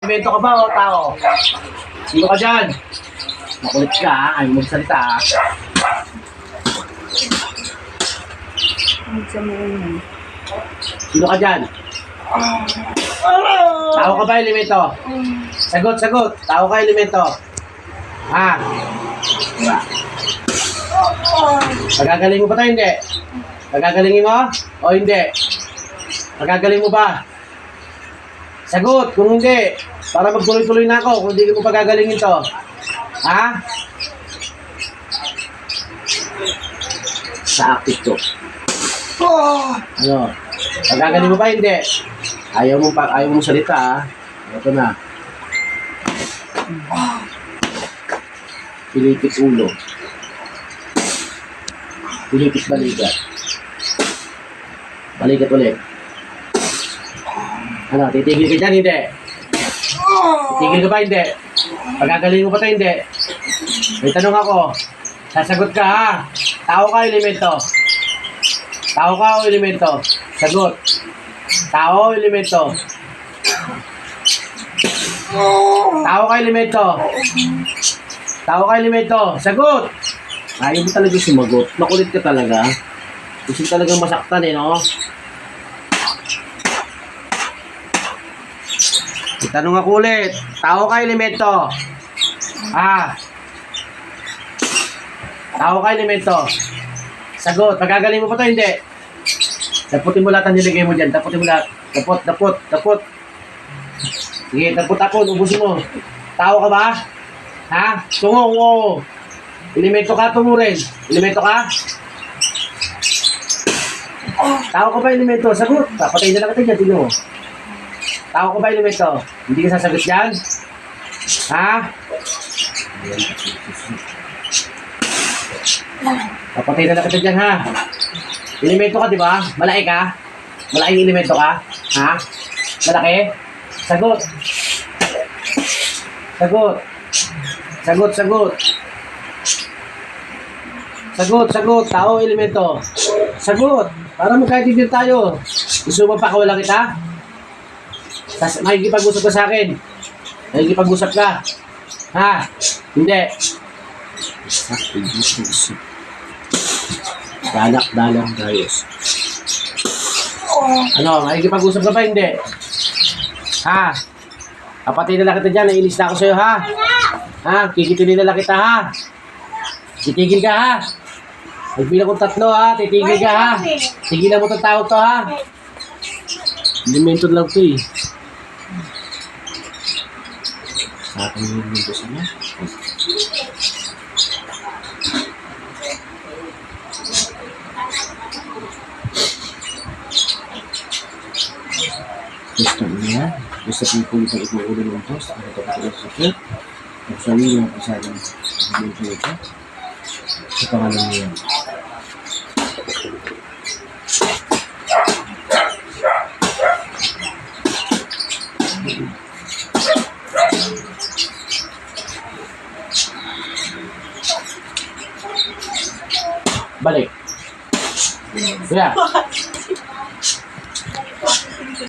Elemento ka ba o tao? Sino ka dyan? Makulit ka ha, ayaw magsalita ha. Sino ka dyan? Tao ka ba, elemento? Sagot, sagot. Tao ka, elemento. Ha? Pagagaling mo ba tayo, hindi? Pagagalingin mo? O hindi? Pagagaling mo ba? Sagot, kung hindi. Para magtuloy-tuloy na ako kung hindi mo pagagalingin to. Ha? Sa active to. Ano? Pagagaling mo ba, hindi? Ayaw mong salita, ha? Ito na. Pilipit ulo. Pilipit balikat. Balikat ulit. Ano, titigil ka dyan, hindi? Titigil ka ba, hindi? Pagagaling mo ba ito, hindi? May tanong ako. Sasagot ka, ha? Tao ka, elemento? Tao ka o elemento? Sagot. Tao o elemento? Tao ka, elemento? Tao ka, elemento? Sagot! Ayaw mo talaga sumagot. Makulit ka talaga. Gusto talagang masaktan eh, no? Itanong ako ulit. Tao ka, elemento? Ah. Tao ka, elemento? Sagot. Pagagaling mo pa ito, hindi? Daputin mo lahat ang nilagay mo dyan. Daputin mo lahat. Daput. Sige, daput. Ubusin mo. Tao ka ba? Ha? Tungo, oo. Elemento ka, tungo rin. Elemento ka? Tao ka ba, elemento? Sagot. Papatay na lang kita dyan. Tignan mo. Tao ka ba, elemento? Hindi ka sasagot yan? Ha? Papatay na lang kita dyan, ha? Elemento ka, di ba? Malaki ka? Malaking elemento ka? Ha? Malaki? Sagot. Sagot. Tao, elemento. Sagot. Para magkaibigan tayo. Gusto mo pa kawala kita? Makikipag-usap ka sa akin. Makikipag-usap ka. Ha? Hindi. Dalak dayos. Ano? Makikipag-usap ka ba? Hindi. Ha? Kapatid na lang kita dyan. Nailis na ako sa'yo, ha? Ha? Kikitilin na lang kita, ha? Titigil ka, ha? Magbilang kong 3, ha? Titigil ka, ha? Tigilan mo itong tawag to, ha? Elemento lang ito, eh. Sa akin yung elemento sana. Gusto niya. Gusto pipulit ang ituulo ng Diyos. Ang kapatuloy sa Diyos. At sa iyo ang kasalang elemento ito. Sa pangalan niya. Balik. Kuya.